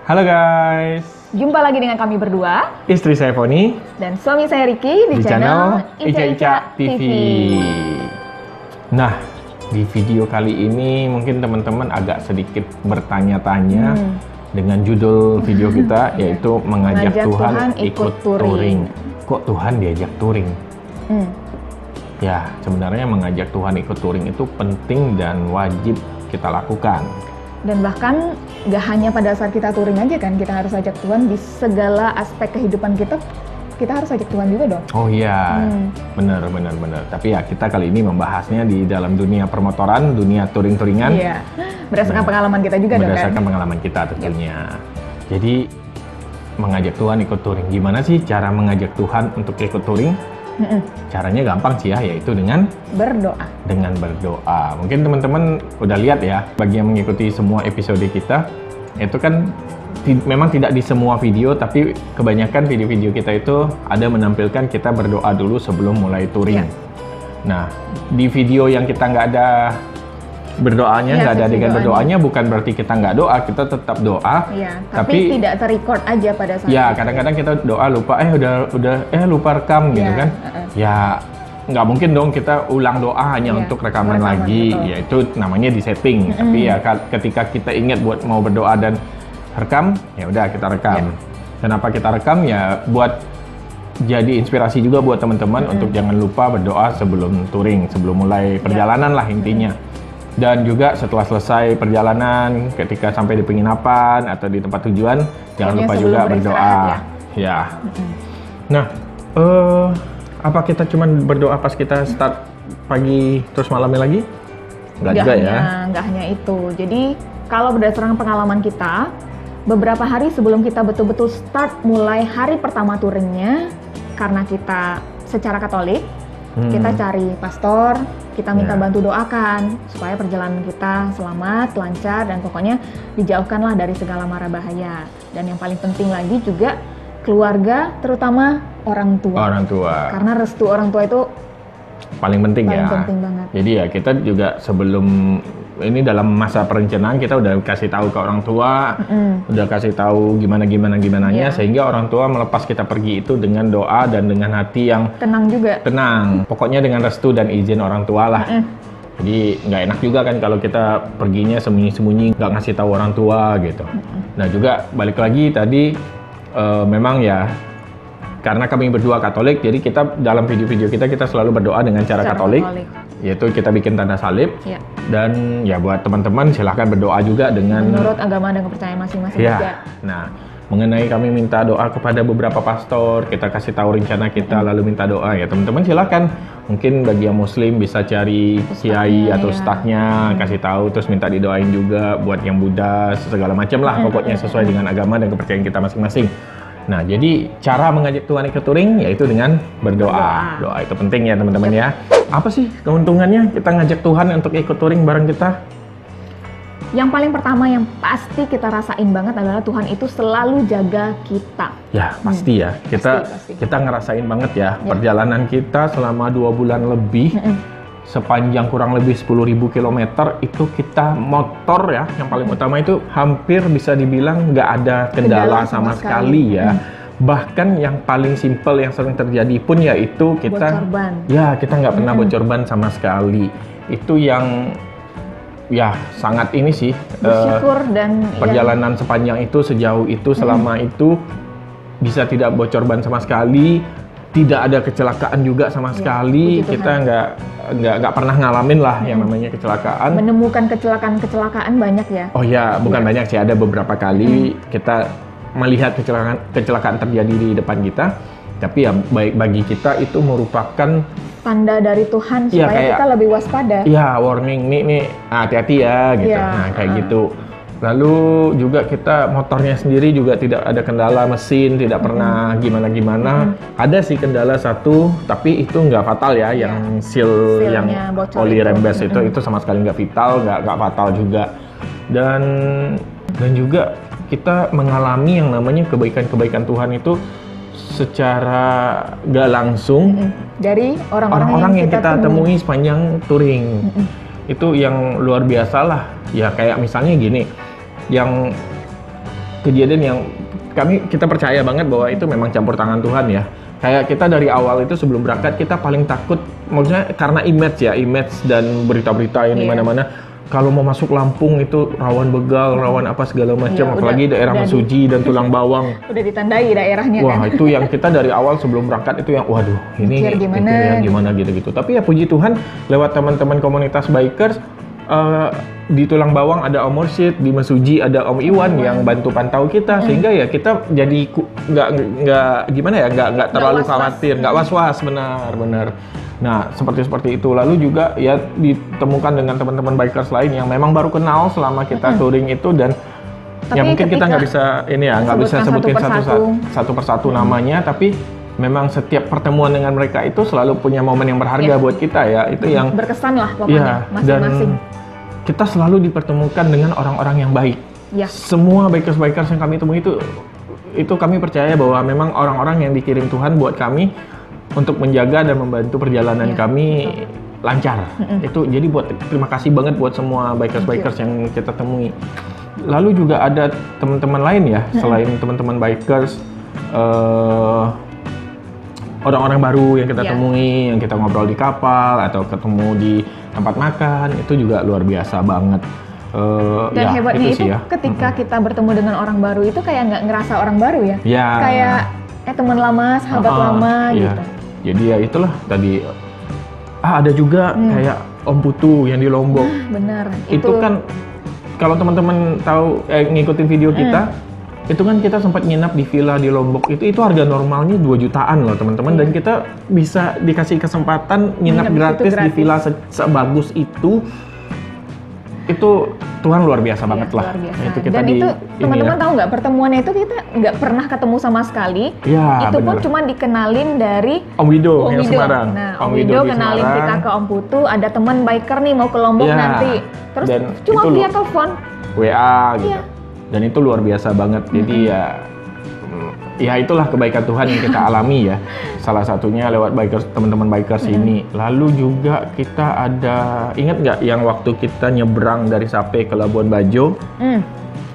Halo guys, Jumpa lagi dengan kami berdua istri saya Foni dan suami saya Ricky di channel Ica Ica TV. Nah, di video kali ini mungkin teman-teman agak sedikit bertanya-tanya dengan judul video kita yaitu mengajak Tuhan ikut touring. Kok Tuhan diajak touring? Ya, sebenarnya mengajak Tuhan ikut touring itu penting dan wajib kita lakukan. Dan bahkan gak hanya pada saat kita touring aja kan, kita harus ajak Tuhan di segala aspek kehidupan kita harus ajak Tuhan juga dong. Oh iya, benar. Tapi ya kita kali ini membahasnya di dalam dunia permotoran, dunia touring-touringan. Iya, berdasarkan pengalaman kita juga dong kan? Berdasarkan pengalaman kita tentunya. Jadi mengajak Tuhan ikut touring, gimana sih cara mengajak Tuhan untuk ikut touring? Caranya gampang sih ya, yaitu dengan berdoa. Mungkin teman-teman udah lihat ya, bagi yang mengikuti semua episode kita, itu kan memang tidak di semua video, tapi kebanyakan video-video kita itu ada menampilkan kita berdoa dulu sebelum mulai touring. Nah, di video yang kita nggak ada berdoanya, nggak ada adegan berdoanya, bukan berarti kita nggak doa, kita tetap doa. Tapi tidak terrecord aja pada saat ya, kadang-kadang kita doa lupa, lupa rekam gitu kan. Ya, nggak mungkin dong kita ulang doa hanya untuk rekaman lagi, yaitu namanya di setting. Tapi ya ketika kita ingat buat mau berdoa dan rekam, ya udah kita rekam. Kenapa kita rekam? Ya buat jadi inspirasi juga buat teman-teman untuk jangan lupa berdoa sebelum touring, sebelum mulai perjalanan lah intinya. Dan juga setelah selesai perjalanan, ketika sampai di penginapan atau di tempat tujuan, jangan lupa juga berdoa. Nah, apa kita cuma berdoa pas kita start pagi terus malamnya lagi? Nggak juga ya? Nggak hanya itu. Jadi kalau berdasarkan pengalaman kita, beberapa hari sebelum kita betul-betul start mulai hari pertama touringnya, karena kita secara Katolik, kita cari pastor, kita minta bantu doakan supaya perjalanan kita selamat, lancar, dan pokoknya dijauhkanlah dari segala mara bahaya. Dan yang paling penting lagi juga keluarga, terutama orang tua. Karena restu orang tua itu paling penting penting banget. Jadi ya kita juga sebelum ini dalam masa perencanaan kita udah kasih tahu ke orang tua, udah kasih tahu gimananya, sehingga orang tua melepas kita pergi itu dengan doa dan dengan hati yang tenang juga. Pokoknya dengan restu dan izin orang tua lah. Jadi nggak enak juga kan kalau kita perginya sembunyi-sembunyi, nggak ngasih tahu orang tua gitu. Nah juga balik lagi tadi memang ya karena kami berdua Katolik, jadi kita dalam video-video kita selalu berdoa dengan cara Katolik, yaitu kita bikin tanda salib. Dan ya buat teman-teman silahkan berdoa juga dengan menurut agama dan kepercayaan masing-masing juga. Nah, mengenai kami minta doa kepada beberapa pastor, kita kasih tahu rencana kita lalu minta doa ya teman-teman silahkan. Mungkin bagi yang Muslim bisa cari kiai atau ustadznya, kasih tahu terus minta didoain juga. Buat yang Buddha segala macam lah, pokoknya sesuai dengan agama dan kepercayaan kita masing-masing. Nah, jadi cara mengajak Tuhan ikut touring yaitu dengan berdoa. Doa itu penting ya teman-teman ya. Apa sih keuntungannya kita ngajak Tuhan untuk ikut touring bareng kita? Yang paling pertama yang pasti kita rasain banget adalah Tuhan itu selalu jaga kita. Ya, pasti ya. Kita ngerasain banget ya perjalanan kita selama 2 bulan lebih. Sepanjang kurang lebih 10.000 km itu kita motor ya, yang paling utama itu hampir bisa dibilang nggak ada kendala sama sekali ya. Bahkan yang paling simpel yang sering terjadi pun yaitu kita kita nggak pernah bocor ban sama sekali. Itu yang ya sangat ini sih bersyukur dan perjalanan sepanjang itu sejauh itu selama itu bisa tidak bocor ban sama sekali. Tidak ada kecelakaan juga sama sekali. Kita nggak pernah ngalamin lah yang namanya kecelakaan. Menemukan kecelakaan banyak ya? Oh ya, bukan banyak sih. Ada beberapa kali kita melihat kecelakaan terjadi di depan kita. Tapi ya baik bagi kita itu merupakan tanda dari Tuhan supaya kita lebih waspada. Iya, warning nih hati-hati ya gitu. Nah kayak gitu. Lalu juga kita motornya sendiri juga tidak ada kendala mesin, tidak pernah gimana-gimana. Ada sih kendala satu, tapi itu nggak fatal ya, yang seal yang oli rembes itu sama sekali nggak vital, nggak fatal juga. Dan juga kita mengalami yang namanya kebaikan-kebaikan Tuhan itu secara nggak langsung dari orang-orang yang kita temui sepanjang touring. Itu yang luar biasa lah. Ya kayak misalnya gini, yang kejadian yang kita percaya banget bahwa itu memang campur tangan Tuhan ya. Kayak kita dari awal itu sebelum berangkat kita paling takut, maksudnya karena image dan berita-berita yang di mana-mana. Kalau mau masuk Lampung itu rawan begal, rawan apa segala macam, apalagi daerah Mesuji dan Tulang Bawang. Udah ditandai daerahnya. Wah, kan? Itu yang kita dari awal sebelum berangkat itu yang waduh, ini gimana gitu. Tapi ya puji Tuhan lewat teman-teman komunitas bikers di Tulang Bawang ada Om Mursyid, di Mesuji ada Om Iwan yang bantu pantau kita, sehingga ya kita jadi nggak terlalu khawatir, nggak was-was, benar. Nah, seperti itu. Lalu juga ya ditemukan dengan teman-teman bikers lain yang memang baru kenal selama kita touring itu, dan tapi ya mungkin kita nggak bisa sebutin satu persatu namanya, tapi memang setiap pertemuan dengan mereka itu selalu punya momen yang berharga buat kita ya. Itu yang berkesan lah pokoknya masing-masing. Dan kita selalu dipertemukan dengan orang-orang yang baik. Ya. Semua bikers yang kami temui itu kami percaya bahwa memang orang-orang yang dikirim Tuhan buat kami untuk menjaga dan membantu perjalanan kami lancar. Itu jadi terima kasih banget buat semua bikers yang kita temui. Lalu juga ada teman-teman lain ya, selain teman-teman bikers, orang-orang baru yang kita temui, yang kita ngobrol di kapal atau ketemu di tempat makan, itu juga luar biasa banget. Dan hebatnya itu ketika kita bertemu dengan orang baru itu kayak nggak ngerasa orang baru ya. Kayak teman lama, sahabat lama gitu. Jadi ya itulah tadi. Ada juga kayak Om Putu yang di Lombok. Benar. Itu kan kalau teman-teman tahu ngikutin video kita, itu kan kita sempat nginap di villa di Lombok. Itu harga normalnya 2 jutaan loh teman-teman, dan kita bisa dikasih kesempatan nginap gratis di villa sebagus itu. Itu Tuhan luar biasa banget lah. Luar biasa. Itu kita dan itu teman-teman tahu nggak, pertemuannya itu kita nggak pernah ketemu sama sekali. Itu pun cuma dikenalin dari Om Wido yang Semarang. Nah, Om Wido kenalin kita ke Om Putu, ada teman biker nih mau ke Lombok nanti. Terus dan cuma via telepon, WA gitu. Dan itu luar biasa banget. Jadi ya itulah kebaikan Tuhan yang kita alami ya. Salah satunya lewat teman-teman bikers ini. Lalu juga kita ada, ingat nggak yang waktu kita nyebrang dari Sape ke Labuan Bajo,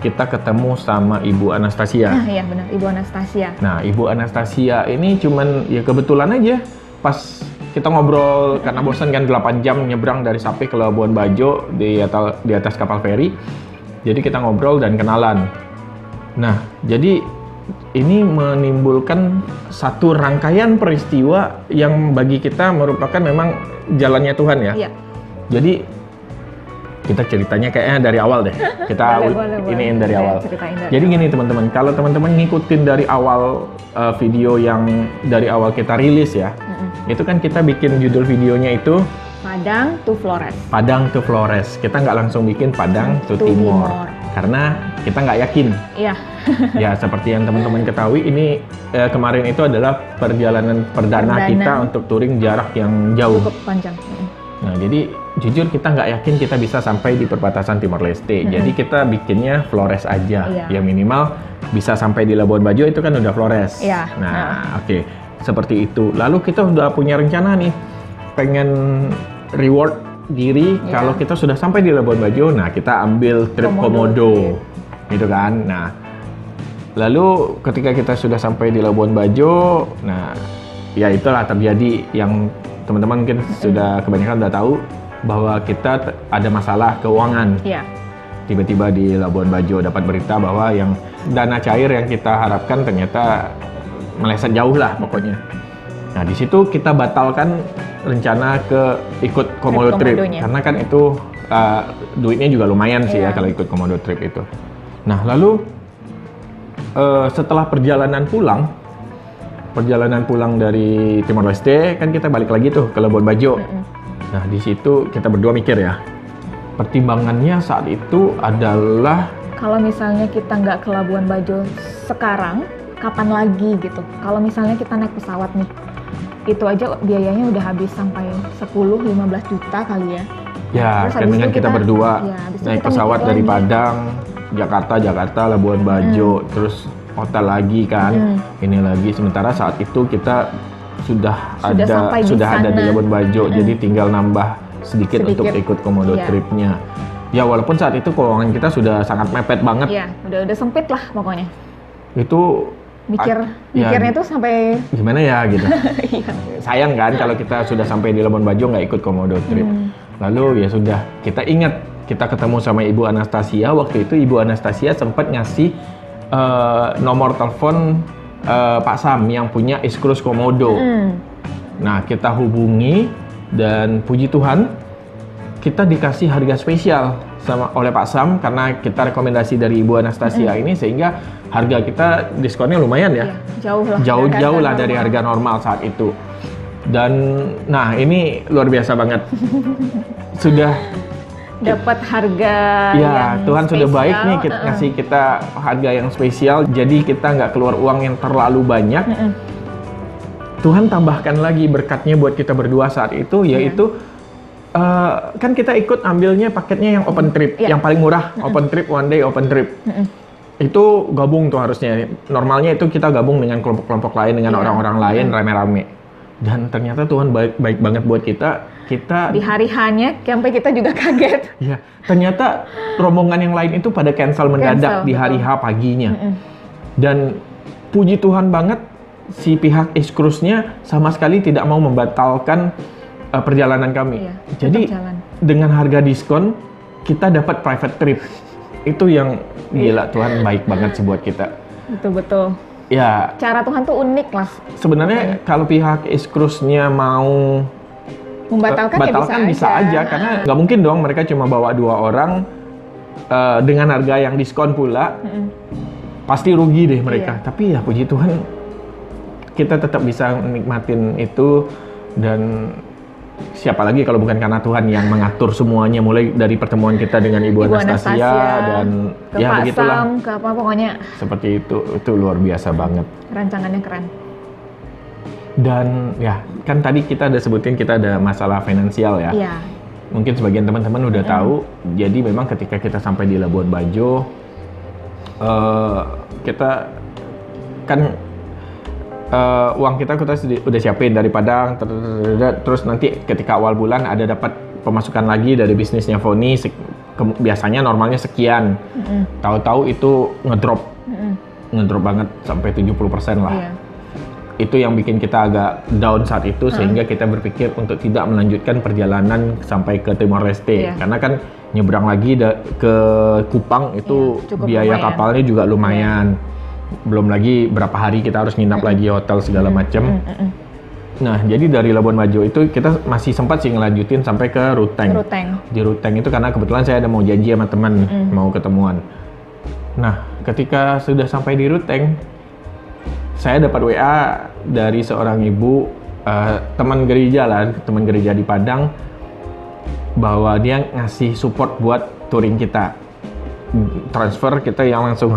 kita ketemu sama Ibu Anastasia. Iya benar, Ibu Anastasia. Nah, Ibu Anastasia ini cuman ya kebetulan aja pas kita ngobrol karena bosan kan 8 jam nyebrang dari Sape ke Labuan Bajo di atas kapal feri. Jadi kita ngobrol dan kenalan. Nah, jadi ini menimbulkan satu rangkaian peristiwa yang bagi kita merupakan memang jalannya Tuhan ya. Iya. Jadi kita ceritanya kayaknya dari awal deh. Kita iniin dari awal. Jadi gini teman-teman, kalau teman-teman ngikutin dari awal video yang dari awal kita rilis ya, itu kan kita bikin judul videonya itu Padang to Flores. Padang to Flores. Kita nggak langsung bikin Padang to Timor. Karena kita nggak yakin. Iya. Ya seperti yang teman-teman ketahui, ini kemarin itu adalah perjalanan perdana kita untuk touring jarak yang jauh. Cukup panjang. Nah jadi jujur kita nggak yakin kita bisa sampai di perbatasan Timor Leste. Jadi kita bikinnya Flores aja. Ya minimal bisa sampai di Labuan Bajo itu kan udah Flores. Iya. Nah oke. Seperti itu. Lalu kita udah punya rencana nih, pengen reward diri kalau kita sudah sampai di Labuan Bajo. Nah kita ambil trip Komodo gitu kan. Nah lalu ketika kita sudah sampai di Labuan Bajo, nah ya itulah terjadi yang teman-teman mungkin sudah kebanyakan udah tahu bahwa kita ada masalah keuangan. Tiba-tiba di Labuan Bajo dapat berita bahwa yang dana cair yang kita harapkan ternyata meleset jauh lah pokoknya. Nah di situ kita batalkan rencana ikut Komodo trip karena kan itu duitnya juga lumayan sih ya kalau ikut Komodo trip itu. Nah lalu setelah perjalanan pulang dari Timor Leste kan kita balik lagi tuh ke Labuan Bajo. Nah di situ kita berdua mikir ya, pertimbangannya saat itu adalah kalau misalnya kita nggak ke Labuan Bajo sekarang, kapan lagi gitu? Kalau misalnya kita naik pesawat nih, itu aja biayanya udah habis sampai 10-15 juta kali ya. Ya, kan dengan kita berdua naik pesawat dari Padang, Jakarta, Labuan Bajo, terus hotel lagi kan, ini lagi. Sementara saat itu kita sudah ada di Labuan Bajo, jadi tinggal nambah sedikit untuk ikut Komodo tripnya. Ya walaupun saat itu keuangan kita sudah sangat mepet banget. Iya, udah sempit lah pokoknya. Itu mikirnya tuh sampai gimana ya gitu. Iya. Sayang kan kalau kita sudah sampai di Labuan Bajo nggak ikut komodo trip. Lalu ya sudah, kita ingat kita ketemu sama Ibu Anastasia. Waktu itu Ibu Anastasia sempat ngasih nomor telepon Pak Sam yang punya X-Cruise Komodo. Nah, kita hubungi dan puji Tuhan kita dikasih harga spesial oleh Pak Sam karena kita rekomendasi dari Ibu Anastasia ini, sehingga harga kita diskonnya lumayan ya. Jauh lah dari harga normal saat itu. Dan nah, ini luar biasa banget. Sudah dapat harga yang Tuhan spesial. Sudah baik nih ngasih kita harga yang spesial, jadi kita nggak keluar uang yang terlalu banyak. Tuhan tambahkan lagi berkatnya buat kita berdua saat itu, yaitu kan kita ikut ambilnya paketnya yang open trip, yang paling murah, open trip, one day open trip. Itu gabung tuh harusnya. Normalnya itu kita gabung dengan kelompok-kelompok lain, dengan orang-orang lain, rame-rame. Dan ternyata Tuhan baik banget buat kita. Kita di hari hanya sampai kita juga kaget. Iya, ternyata rombongan yang lain itu pada cancel mendadak di hari H paginya. Dan puji Tuhan banget si pihak X-Cruise-nya sama sekali tidak mau membatalkan perjalanan kami. Jadi dengan harga diskon kita dapat private trip. Itu yang gila, Tuhan baik banget sih buat kita. Betul. Ya. Cara Tuhan tuh unik lah. Sebenarnya kalau pihak X-Cruise-nya mau membatalkan bisa aja, karena nggak mungkin dong mereka cuma bawa 2 orang dengan harga yang diskon pula. Pasti rugi deh mereka. Tapi ya puji Tuhan kita tetap bisa menikmatin itu, dan siapa lagi kalau bukan karena Tuhan yang mengatur semuanya, mulai dari pertemuan kita dengan Ibu Anastasia dan ke ya Pak begitulah. Sam, ke apa pokoknya. Seperti itu luar biasa banget. Rancangannya keren. Dan ya kan tadi kita ada sebutin kita ada masalah finansial ya. Iya. Mungkin sebagian teman-teman udah tahu. Jadi memang ketika kita sampai di Labuan Bajo, kita kan uang kita udah siapin dari Padang, terus nanti ketika awal bulan ada dapat pemasukan lagi dari bisnisnya Foni, biasanya normalnya sekian. Tahu-tahu itu ngedrop banget sampai 70% lah. Iya. Itu yang bikin kita agak down saat itu, sehingga kita berpikir untuk tidak melanjutkan perjalanan sampai ke Timor Leste. Karena kan nyebrang lagi ke Kupang itu biaya kapalnya juga lumayan. Belum lagi berapa hari kita harus nginap lagi hotel segala macam. Nah, jadi dari Labuan Bajo itu kita masih sempat sih ngelanjutin sampai ke Ruteng. Di Ruteng itu karena kebetulan saya ada mau janji sama teman, mau ketemuan. Nah, ketika sudah sampai di Ruteng, saya dapat WA dari seorang ibu, teman gereja di Padang, bahwa dia ngasih support buat touring kita. Transfer kita yang langsung,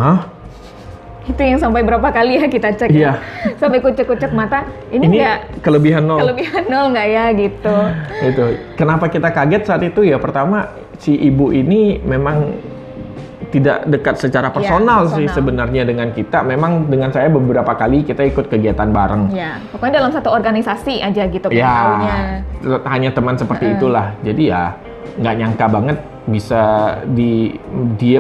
Itu yang sampai berapa kali ya kita cek ya? Sampai kucek-kucek mata, ini nggak kelebihan nol nggak ya gitu. Itu kenapa kita kaget saat itu ya, pertama si ibu ini memang tidak dekat secara personal sih sebenarnya dengan kita. Memang dengan saya beberapa kali kita ikut kegiatan bareng. Ya, pokoknya dalam satu organisasi aja gitu. Ya, hanya teman seperti itulah. Jadi ya nggak nyangka banget bisa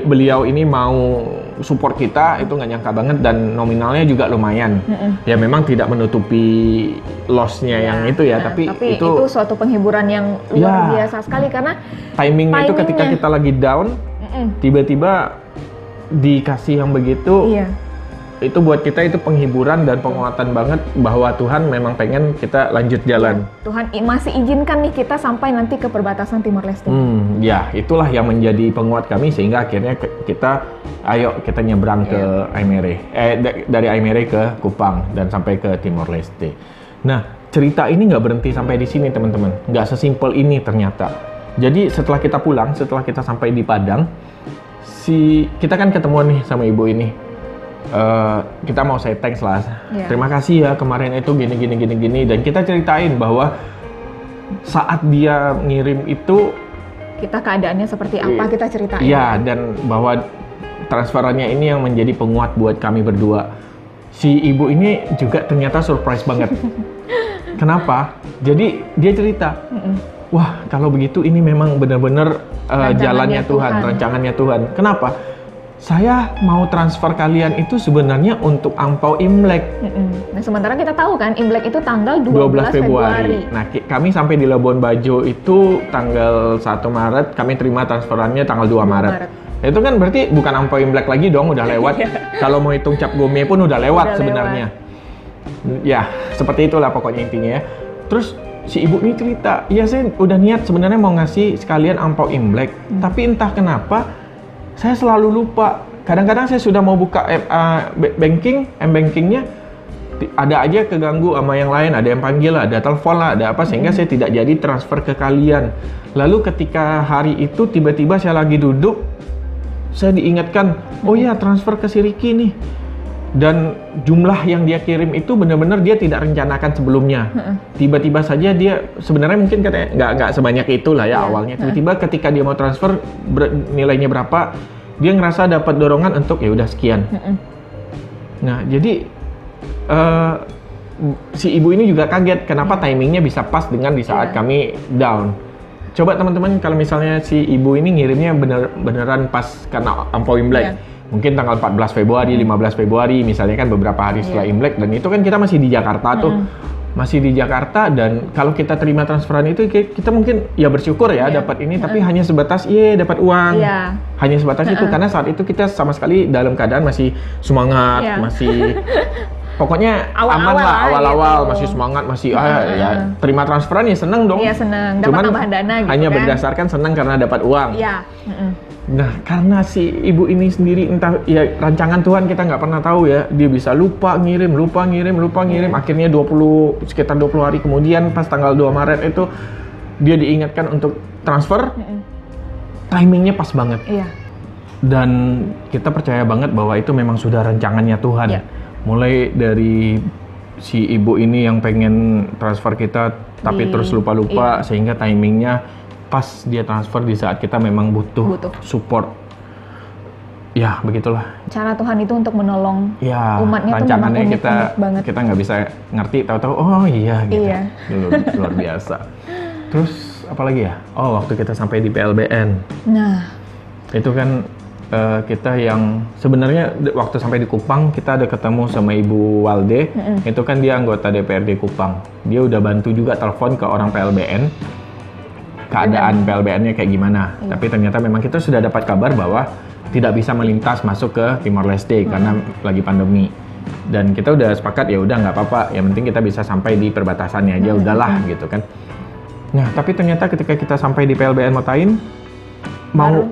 beliau ini mau support kita, itu nggak nyangka banget, dan nominalnya juga lumayan. Ya memang tidak menutupi loss-nya yang itu ya, tapi itu suatu penghiburan yang luar biasa sekali, karena timingnya itu ketika kita lagi down, tiba-tiba dikasih yang begitu. Itu buat kita itu penghiburan dan penguatan banget bahwa Tuhan memang pengen kita lanjut jalan. Tuhan masih izinkan nih kita sampai nanti ke perbatasan Timor Leste. Ya, itulah yang menjadi penguat kami, sehingga akhirnya kita nyebrang ke Aimere. Dari Aimere ke Kupang dan sampai ke Timor Leste. Nah, cerita ini nggak berhenti sampai di sini, teman-teman. Nggak sesimpel ini ternyata. Jadi setelah kita pulang, setelah kita sampai di Padang, kita kan ketemuan nih sama ibu ini. Kita mau say thanks lah. Terima kasih ya kemarin itu gini, dan kita ceritain bahwa saat dia ngirim itu kita keadaannya seperti apa, kita ceritain. Iya, dan bahwa transferannya ini yang menjadi penguat buat kami berdua. Si ibu ini juga ternyata surprise banget. Kenapa? Jadi dia cerita, wah kalau begitu ini memang benar-benar jalannya Tuhan, rancangannya Tuhan. Kenapa? Saya mau transfer kalian itu sebenarnya untuk angpau Imlek. Nah, sementara kita tahu kan Imlek itu tanggal 12 Februari. Nah, kami sampai di Labuan Bajo itu tanggal 1 Maret, kami terima transferannya tanggal 2 Maret. Itu kan berarti bukan angpau Imlek lagi dong, udah lewat. Kalau mau hitung cap gome pun udah lewat sebenarnya. Ya, seperti itulah pokoknya intinya ya. Terus si ibu ini cerita, ya saya udah niat sebenarnya mau ngasih sekalian angpau Imlek, tapi entah kenapa saya selalu lupa. Kadang-kadang saya sudah mau buka bankingnya, ada aja keganggu sama yang lain, ada yang panggil, ada telepon lah, ada apa, sehingga saya tidak jadi transfer ke kalian. Lalu ketika hari itu tiba-tiba saya lagi duduk, saya diingatkan, oh ya transfer ke si Ricky nih. Dan jumlah yang dia kirim itu benar-benar dia tidak rencanakan sebelumnya. Tiba-tiba saja dia sebenarnya mungkin katanya nggak sebanyak itulah ya awalnya. Tiba-tiba ketika dia mau transfer nilainya berapa, dia ngerasa dapat dorongan untuk ya udah sekian. Nah jadi si ibu ini juga kaget kenapa timingnya bisa pas dengan di saat kami down. Coba teman-teman kalau misalnya si ibu ini ngirimnya beneran pas karena angpau Imlek. Mungkin tanggal 14 Februari, 15 Februari, misalnya kan beberapa hari setelah Imlek, dan itu kan kita masih di Jakarta tuh. Masih di Jakarta, dan kalau kita terima transferan itu, kita mungkin ya bersyukur ya dapat ini, tapi hanya sebatas, dapat uang. Hanya sebatas itu, karena saat itu kita sama sekali dalam keadaan masih semangat, masih... Pokoknya aman lah, awal-awal gitu. Masih semangat, masih ya terima transferan ya seneng dong. Iya seneng, dapat tambahan dana gitu hanya kan. Berdasarkan seneng karena dapat uang. Iya. Nah karena si ibu ini sendiri entah ya rancangan Tuhan kita nggak pernah tahu ya, dia bisa lupa ngirim. Akhirnya sekitar 20 hari kemudian pas tanggal 2 Maret itu dia diingatkan untuk transfer. Timingnya pas banget. Iya. Dan kita percaya banget bahwa itu memang sudah rancangannya Tuhan. Mulai dari si ibu ini yang pengen transfer kita tapi terus lupa-lupa sehingga timingnya pas dia transfer di saat kita memang butuh support. Ya begitulah. Cara Tuhan itu untuk menolong umatnya tuh memang unik banget. Kita nggak bisa ngerti, tahu-tahu oh iya gitu. Luar biasa. Terus apa lagi ya? Oh waktu kita sampai di PLBN. Nah itu kan kita yang sebenarnya waktu sampai di Kupang kita ada ketemu sama Ibu Walde. Itu kan dia anggota DPRD Kupang. Dia udah bantu juga telepon ke orang PLBN keadaan PLBN-nya kayak gimana. Tapi ternyata memang kita sudah dapat kabar bahwa tidak bisa melintas masuk ke Timor Leste karena lagi pandemi. Dan kita udah sepakat ya udah nggak apa-apa, yang penting kita bisa sampai di perbatasannya aja udahlah gitu kan. Nah tapi ternyata ketika kita sampai di PLBN Motain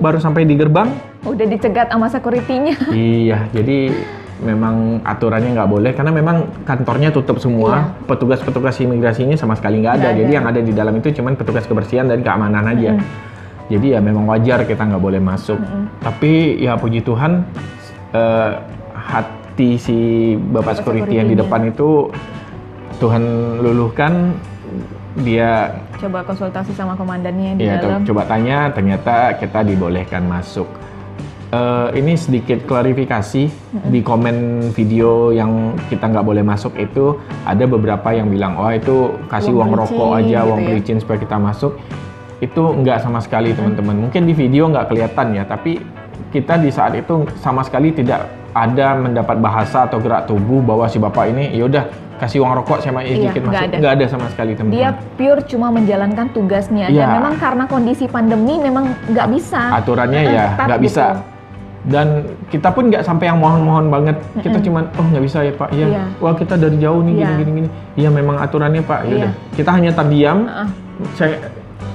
baru sampai di gerbang udah dicegat sama security-nya. Iya, jadi memang aturannya nggak boleh karena memang kantornya tutup semua. Petugas-petugas imigrasinya sama sekali nggak ada. Jadi yang ada di dalam itu cuman petugas kebersihan dan keamanan aja. Jadi ya memang wajar kita nggak boleh masuk. Tapi ya puji Tuhan hati si Bapak security yang di depan itu Tuhan luluhkan. Dia coba konsultasi sama komandannya di dalam. Coba tanya, ternyata kita dibolehkan masuk. Ini sedikit klarifikasi di komen video yang kita nggak boleh masuk itu ada beberapa yang bilang oh itu kasih uang rokok aja, gitu uang pelicin supaya kita masuk. Itu nggak sama sekali teman-teman. Mungkin di video nggak kelihatan ya, tapi kita di saat itu sama sekali tidak ada mendapat bahasa atau gerak tubuh bahwa si bapak ini yaudah kasih uang rokok sama sedikit masuk. Nggak ada sama sekali teman-teman. Dia pure cuma menjalankan tugasnya dan memang karena kondisi pandemi memang nggak bisa. Aturannya ya nggak bisa. Dan kita pun nggak sampai yang mohon-mohon banget. Kita cuman oh nggak bisa ya Pak. Iya. Wah kita dari jauh nih gini. Iya memang aturannya Pak. Yaudah. Kita hanya terdiam. Saya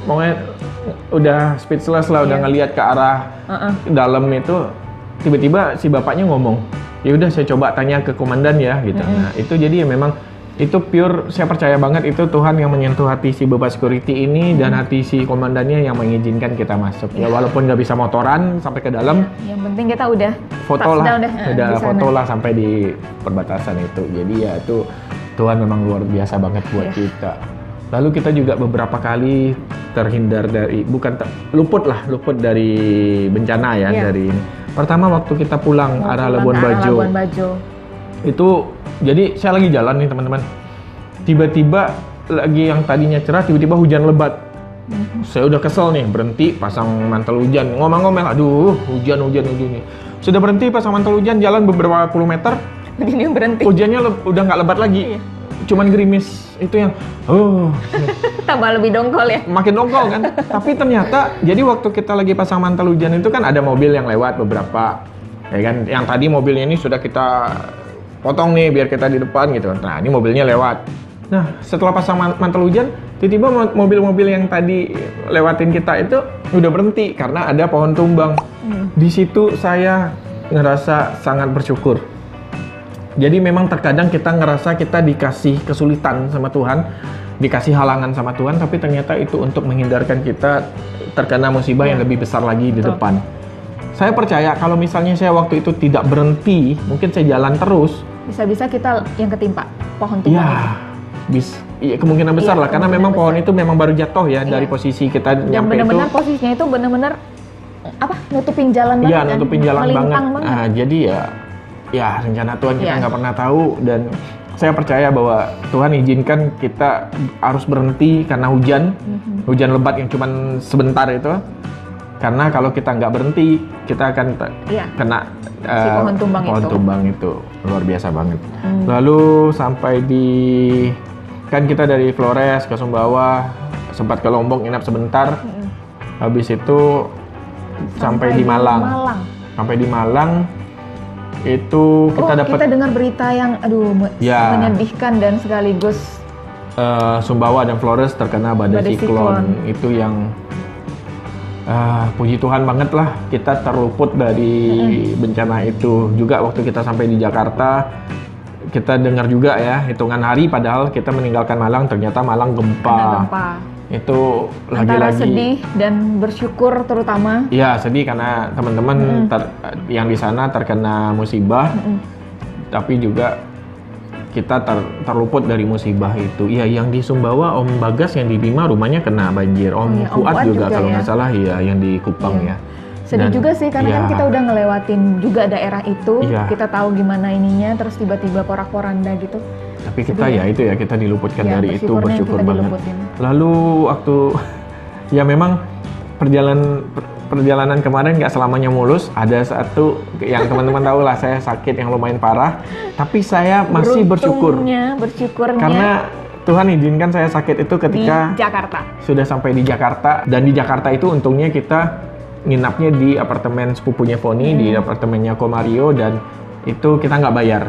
pokoknya udah speechless lah, udah ngelihat ke arah dalam itu. Tiba-tiba si bapaknya ngomong, ya udah saya coba tanya ke komandan ya gitu. Nah itu jadi ya memang itu pure saya percaya banget itu Tuhan yang menyentuh hati si bapak security ini dan hati si komandannya yang mengizinkan kita masuk. Ya walaupun nggak bisa motoran sampai ke dalam. Yang penting kita udah foto lah, udah foto lah sampai di perbatasan itu. Jadi ya itu Tuhan memang luar biasa banget buat kita. Lalu kita juga beberapa kali terhindar dari luput dari bencana ya dari ini. Pertama waktu kita pulang arah Labuan Bajo. Itu jadi saya lagi jalan nih teman-teman. Tiba-tiba lagi yang tadinya cerah tiba-tiba hujan lebat. Saya udah kesel nih, berhenti pasang mantel hujan, ngomel-ngomel, aduh hujan nih. Sudah berhenti pasang mantel hujan, jalan beberapa puluh meter, Begini berhenti. hujannya udah nggak lebat lagi, cuman gerimis. Itu yang, Tambah lebih dongkol ya. makin dongkol kan. Tapi ternyata, jadi waktu kita lagi pasang mantel hujan itu kan ada mobil yang lewat beberapa, ya kan. Yang tadi mobilnya ini sudah kita potong nih biar kita di depan gitu. Nah ini mobilnya lewat. Nah setelah pasang mantel hujan, tiba-tiba mobil-mobil yang tadi lewatin kita itu udah berhenti karena ada pohon tumbang. Di situ saya ngerasa sangat bersyukur. Jadi memang terkadang kita ngerasa kita dikasih kesulitan sama Tuhan, dikasih halangan sama Tuhan, tapi ternyata itu untuk menghindarkan kita terkena musibah yang lebih besar lagi di depan. Saya percaya kalau misalnya saya waktu itu tidak berhenti, mungkin saya jalan terus. Bisa-bisa kita yang ketimpa pohon tumbang. Iya, kemungkinan besar lah, karena memang pohon itu memang baru jatuh ya dari posisi kita nyampe itu. Benar-benar posisinya itu benar-benar nutupin jalan banget. Iya, nutupin jalan banget. banget. Nah, jadi ya rencana Tuhan kita nggak pernah tahu, dan saya percaya bahwa Tuhan izinkan kita harus berhenti karena hujan lebat yang cuman sebentar itu. Karena kalau kita nggak berhenti, kita akan kena si pohon tumbang itu. Luar biasa banget. Lalu sampai kan kita dari Flores ke Sumbawa, sempat ke Lombok nginap sebentar. Habis itu sampai di Malang. Sampai di Malang itu kita dengar berita yang menyedihkan dan sekaligus Sumbawa dan Flores terkena badai siklon. Itu yang puji Tuhan banget lah kita terluput dari bencana itu. Juga waktu kita sampai di Jakarta, kita dengar juga ya, hitungan hari padahal kita meninggalkan Malang, ternyata Malang gempa. Itu antara lagi-lagi sedih dan bersyukur terutama. Iya, sedih karena teman-teman yang di sana terkena musibah, tapi juga kita terluput dari musibah itu. Iya, yang di Sumbawa Om Bagas yang di Bima rumahnya kena banjir. Om Fuad juga kalau nggak salah ya, yang di Kupang ya. Sedih juga sih karena kan kita udah ngelewatin juga daerah itu, kita tahu gimana ininya, terus tiba-tiba porak-poranda gitu. Tapi kita kita diluputkan dari itu, bersyukur banget. Lalu waktu memang perjalanan kemarin nggak selamanya mulus. Ada satu yang teman-teman tahu lah, saya sakit yang lumayan parah, tapi saya masih bersyukurnya karena Tuhan izinkan saya sakit itu ketika di Jakarta. Sudah sampai di Jakarta, dan di Jakarta itu untungnya kita nginapnya di apartemen sepupunya Foni, di apartemennya Komario, dan itu kita nggak bayar.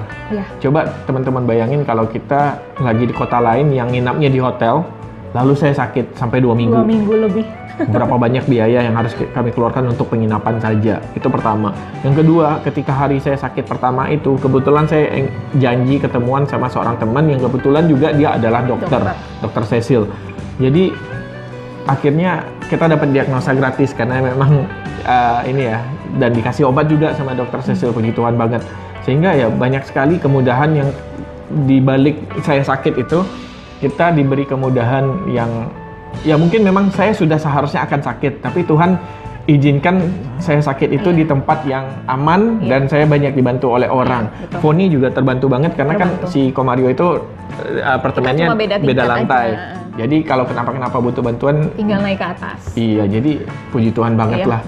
Coba teman-teman bayangin kalau kita lagi di kota lain yang nginapnya di hotel, lalu saya sakit sampai 2 minggu. 2 minggu lebih. Berapa banyak biaya yang harus kami keluarkan untuk penginapan saja. Itu pertama. Yang kedua, ketika hari saya sakit pertama itu, kebetulan saya janji ketemuan sama seorang teman yang kebetulan juga dia adalah dokter Cecil. Jadi akhirnya kita dapat diagnosa gratis karena memang dan dikasih obat juga sama dokter Cecil, puji Tuhan banget. Sehingga ya banyak sekali kemudahan yang dibalik saya sakit itu, kita diberi kemudahan yang mungkin memang saya sudah seharusnya akan sakit, tapi Tuhan izinkan saya sakit itu di tempat yang aman dan saya banyak dibantu oleh orang. Foni juga terbantu banget karena kan si Komario itu apartemennya beda lantai. Jadi kalau kenapa-kenapa butuh bantuan, tinggal naik ke atas. Iya, jadi puji Tuhan banget lah.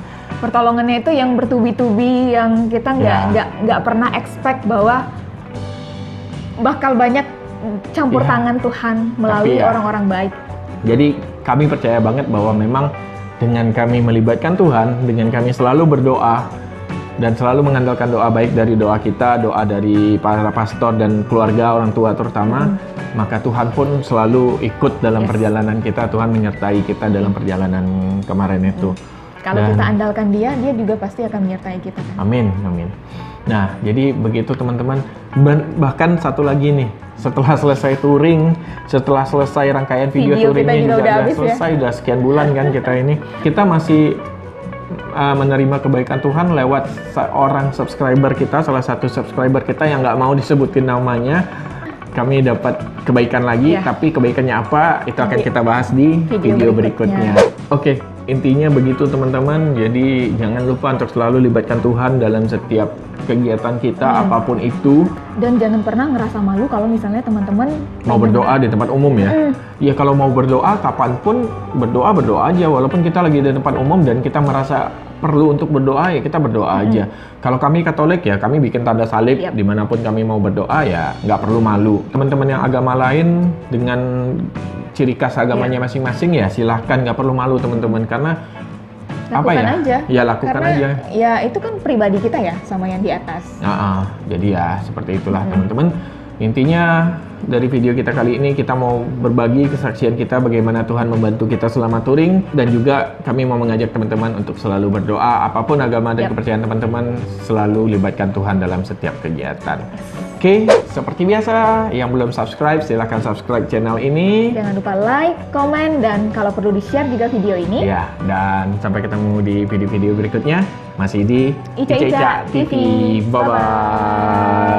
Pertolongannya itu yang bertubi-tubi, yang kita nggak pernah expect bahwa bakal banyak campur tangan Tuhan melalui orang-orang baik. Jadi kami percaya banget bahwa memang dengan kami melibatkan Tuhan, dengan kami selalu berdoa dan selalu mengandalkan doa baik dari doa kita, doa dari para pastor dan keluarga, orang tua terutama, maka Tuhan pun selalu ikut dalam perjalanan kita. Tuhan menyertai kita dalam perjalanan kemarin itu. Kalau kita andalkan Dia juga pasti akan menyertai kita. Amin, amin. Nah, jadi begitu teman-teman. Bahkan satu lagi nih, setelah selesai touring, setelah selesai rangkaian video touringnya juga udah selesai, udah sekian bulan kan kita ini. Kita masih menerima kebaikan Tuhan lewat seorang subscriber kita, salah satu subscriber kita yang nggak mau disebutin namanya. Kami dapat kebaikan lagi, tapi kebaikannya apa, itu akan kita bahas di video berikutnya. Oke. intinya begitu teman-teman. Jadi jangan lupa untuk selalu libatkan Tuhan dalam setiap kegiatan kita, apapun itu. Dan jangan pernah ngerasa malu kalau misalnya teman-teman mau berdoa di tempat umum ya. Ya kalau mau berdoa kapanpun berdoa aja, walaupun kita lagi di tempat umum dan kita merasa perlu untuk berdoa, ya kita berdoa aja. Kalau kami Katolik ya kami bikin tanda salib dimanapun kami mau berdoa, ya nggak perlu malu. Teman-teman yang agama lain dengan ciri khas agamanya masing-masing ya silahkan, nggak perlu malu teman-teman, karena lakukan aja. Ya lakukan karena, aja. Ya itu kan pribadi kita ya sama yang di atas. Jadi ya seperti itulah teman-teman. Intinya dari video kita kali ini kita mau berbagi kesaksian kita bagaimana Tuhan membantu kita selama touring, dan juga kami mau mengajak teman-teman untuk selalu berdoa, apapun agama dan kepercayaan teman-teman, selalu libatkan Tuhan dalam setiap kegiatan. Oke, seperti biasa, yang belum subscribe silahkan subscribe channel ini. Jangan lupa like, komen, dan kalau perlu di-share juga video ini. Ya, dan sampai ketemu di video-video berikutnya, masih di Ica TV. Bye-bye.